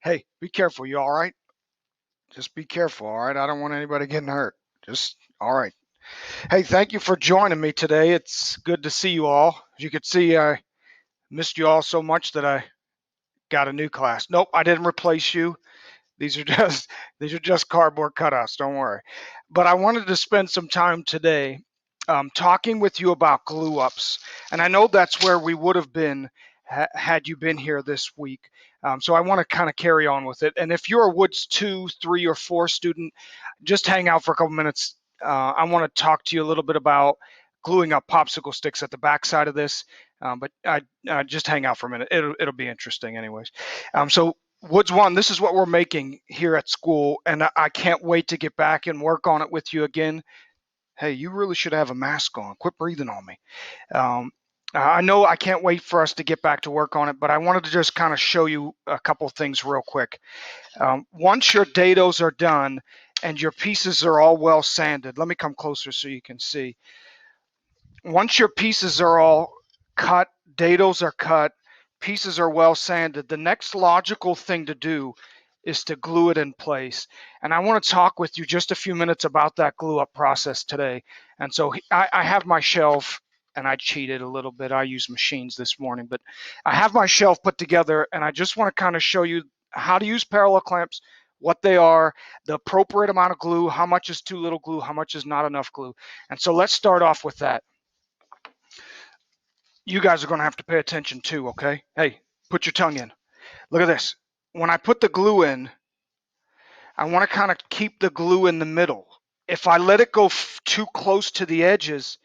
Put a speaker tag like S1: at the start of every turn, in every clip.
S1: Hey, be careful. You all right? Just be careful, all right? I don't want anybody getting hurt. Just, all right. Hey, thank you for joining me today. It's good to see you all. As you can see, I missed you all so much that I got a new class. Nope, I didn't replace you. These are just these are just cardboard cutouts. Don't worry. But I wanted to spend some time today talking with you about glue ups, and I know that's where we would have been had you been here this week. So I want to kind of carry on with it. And if you're a Woods 2, 3, or 4 student, just hang out for a couple minutes. I want to talk to you a little bit about gluing up popsicle sticks at the backside of this. But I just hang out for a minute. It'll be interesting, anyways. So Woods 1, this is what we're making here at school, and I can't wait to get back and work on it with you again. Hey, you really should have a mask on. Quit breathing on me. Um, I know I can't wait for us to get back to work on it, but I wanted to just kind of show you a couple things real quick. Once your dados are done and your pieces are all well sanded, let me come closer so you can see. Once your pieces are all cut, dados are cut, pieces are well sanded, the next logical thing to do is to glue it in place. And I want to talk with you just a few minutes about that glue up process today. And so I have my shelf, and I cheated a little bit. I used machines this morning, but I have my shelf put together, and I just want to kind of show you how to use parallel clamps, what they are, the appropriate amount of glue, how much is too little glue, how much is not enough glue. And so let's start off with that. You guys are going to have to pay attention too, okay? Hey, put your tongue in. Look at this. When I put the glue in, I want to kind of keep the glue in the middle. If I let it go too close to the edges,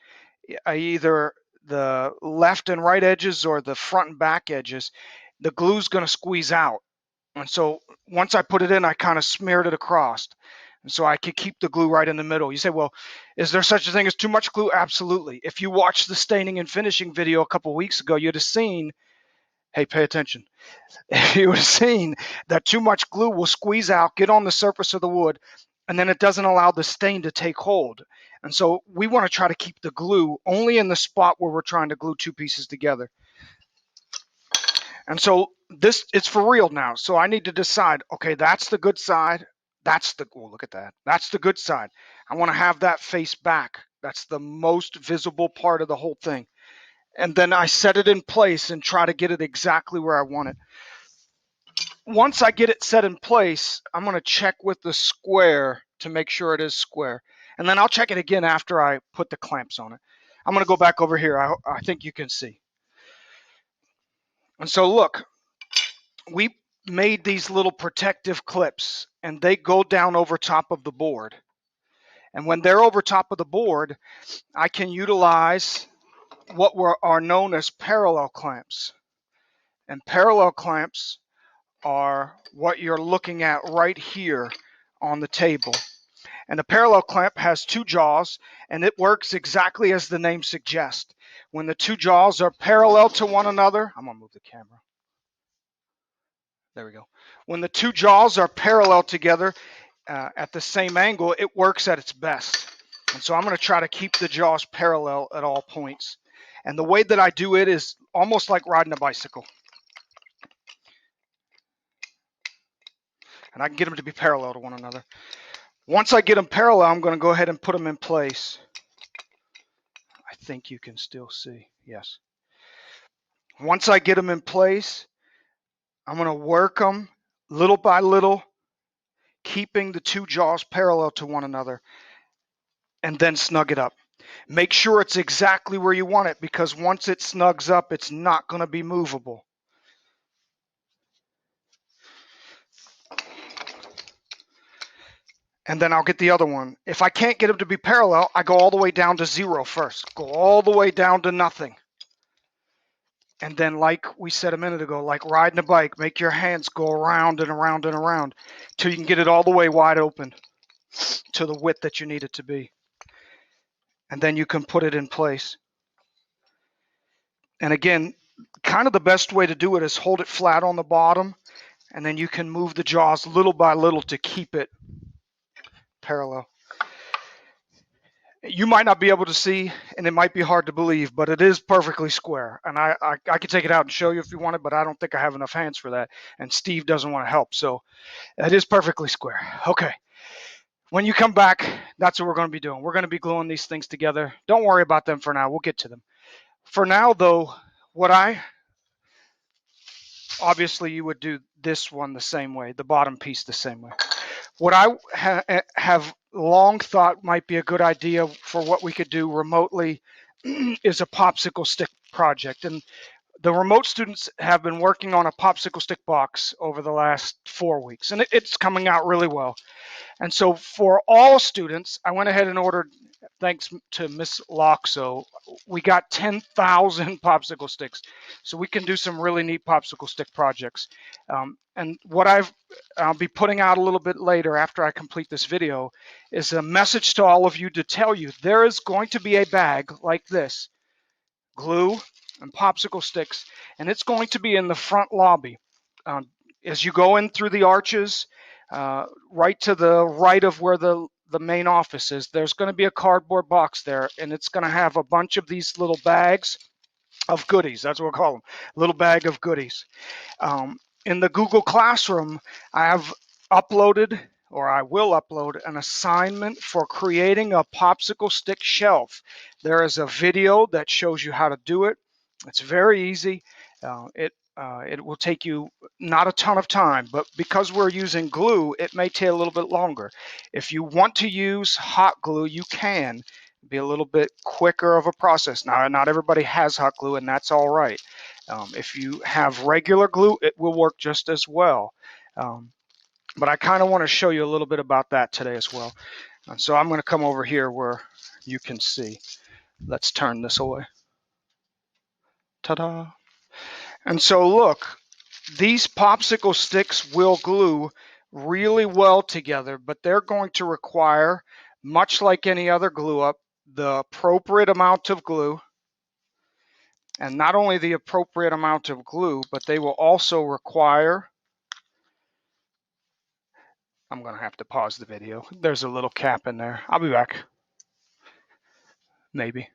S1: either the left and right edges or the front and back edges, the glue's going to squeeze out. And so once I put it in, I kind of smeared it across. And so I could keep the glue right in the middle. You say, well, is there such a thing as too much glue? Absolutely. If you watched the staining and finishing video a couple weeks ago, you'd have seen, hey, pay attention. You would have seen that too much glue will squeeze out, get on the surface of the wood, and then it doesn't allow the stain to take hold. And so we want to try to keep the glue only in the spot where we're trying to glue two pieces together. And so this, it's for real now. So I need to decide, okay, that's the good side. That's the, oh, look at that. That's the good side. I want to have that face back. That's the most visible part of the whole thing. And then I set it in place and try to get it exactly where I want it. Once I get it set in place, I'm going to check with the square to make sure it is square. And then I'll check it again after I put the clamps on it. I'm going to go back over here. I think you can see. And so look, we made these little protective clips, and they go down over top of the board. And when they're over top of the board, I can utilize what are known as parallel clamps. And parallel clamps are what you're looking at right here on the table. And a parallel clamp has two jaws, and it works exactly as the name suggests. When the two jaws are parallel to one another, I'm going to move the camera. There we go. When the two jaws are parallel together at the same angle, it works at its best. And so I'm going to try to keep the jaws parallel at all points. And the way that I do it is almost like riding a bicycle. And I can get them to be parallel to one another. Once I get them parallel, I'm going to go ahead and put them in place. I think you can still see. Yes. Once I get them in place, I'm going to work them little by little, keeping the two jaws parallel to one another, and then snug it up. Make sure it's exactly where you want it, because once it snugs up, it's not going to be movable. And then I'll get the other one. If I can't get them to be parallel, I go all the way down to 0 first. Go all the way down to nothing. And then, like we said a minute ago, like riding a bike, make your hands go around and around and around till you can get it all the way wide open to the width that you need it to be. And then you can put it in place. And again, kind of the best way to do it is hold it flat on the bottom, and then you can move the jaws little by little to keep it parallel. You might not be able to see, and it might be hard to believe, but it is perfectly square. And I could take it out and show you if you wanted, but I don't think I have enough hands for that. And Steve doesn't want to help, so it is perfectly square. Okay. When you come back, that's what we're going to be doing. We're going to be gluing these things together. Don't worry about them for now. We'll get to them. For now, though, obviously you would do this one the same way, the bottom piece the same way. What I have long thought might be a good idea for what we could do remotely is a popsicle stick project. And the remote students have been working on a popsicle stick box over the last 4 weeks, and it's coming out really well. And so for all students, I went ahead and ordered, thanks to Miss Loxo, we got 10,000 popsicle sticks. So we can do some really neat popsicle stick projects. And what I'll be putting out a little bit later after I complete this video is a message to all of you to tell you there is going to be a bag like this, glue and popsicle sticks, and it's going to be in the front lobby. Um, as you go in through the arches, right to the right of where the main office is, there's going to be a cardboard box there, and it's going to have a bunch of these little bags of goodies. That's what we'll call them, little bag of goodies. In the Google Classroom, I have uploaded, or I will upload, an assignment for creating a popsicle stick shelf. There is a video that shows you how to do it. It's very easy. It will take you not a ton of time, but because we're using glue, it may take a little bit longer. If you want to use hot glue, you can. Be a little bit quicker of a process. Now, not everybody has hot glue, and that's all right. If you have regular glue, it will work just as well. But I kind of want to show you a little bit about that today as well. So I'm going to come over here where you can see. Let's turn this away. Ta-da. And so look, these popsicle sticks will glue really well together, but they're going to require, much like any other glue up, the appropriate amount of glue. And not only the appropriate amount of glue, but they will also require, I'm going to have to pause the video. There's a little cap in there. I'll be back. Maybe.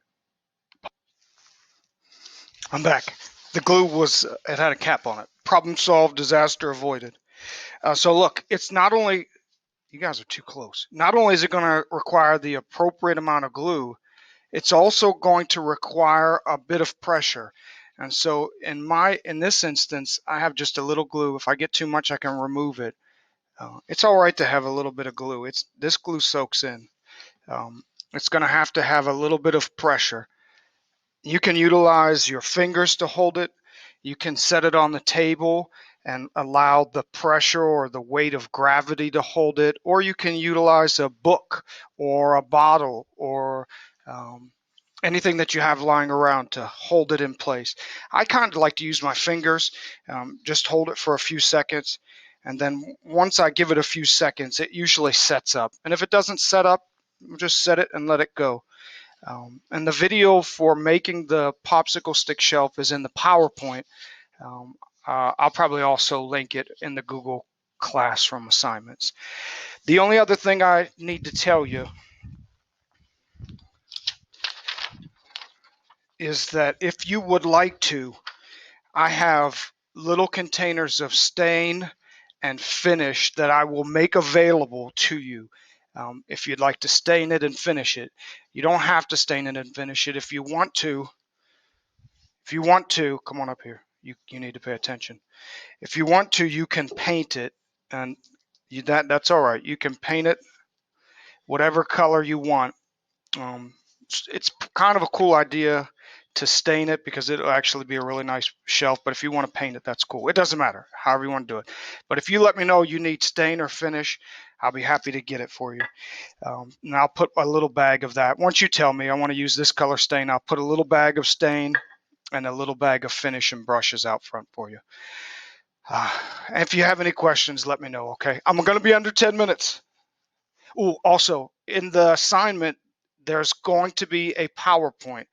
S1: I'm back. The glue it had a cap on it. Problem solved, disaster avoided. So look, it's not only, you guys are too close. Not only is it going to require the appropriate amount of glue, it's also going to require a bit of pressure. And so in this instance, I have just a little glue. If I get too much, I can remove it. It's all right to have a little bit of glue. This glue soaks in. It's going to have a little bit of pressure. You can utilize your fingers to hold it. You can set it on the table and allow the pressure or the weight of gravity to hold it, or you can utilize a book or a bottle or anything that you have lying around to hold it in place. I kind of like to use my fingers, just hold it for a few seconds, and then once I give it a few seconds, it usually sets up. And if it doesn't set up, just set it and let it go. And the video for making the popsicle stick shelf is in the PowerPoint. I'll probably also link it in the Google Classroom assignments. The only other thing I need to tell you is that if you would like to, I have little containers of stain and finish that I will make available to you. If you'd like to stain it and finish it, you don't have to stain it and finish it. If you want to, come on up here. You need to pay attention. If you want to, you can paint it, and that's all right. You can paint it whatever color you want. It's kind of a cool idea to stain it because it'll actually be a really nice shelf. But if you want to paint it, that's cool. It doesn't matter, however you want to do it. But if you let me know you need stain or finish, I'll be happy to get it for you. And I'll put a little bag of that. Once you tell me I want to use this color stain, I'll put a little bag of stain and a little bag of finish and brushes out front for you. If you have any questions, let me know, okay? I'm going to be under 10 minutes. Oh, also, in the assignment, there's going to be a PowerPoint.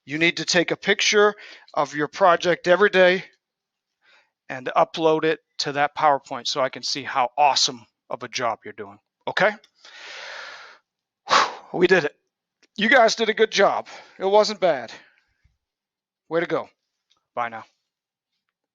S1: You need to take a picture of your project every day and upload it to that PowerPoint so I can see how awesome of a job you're doing, okay? We did it. You guys did a good job. It wasn't bad. Way to go. Bye now.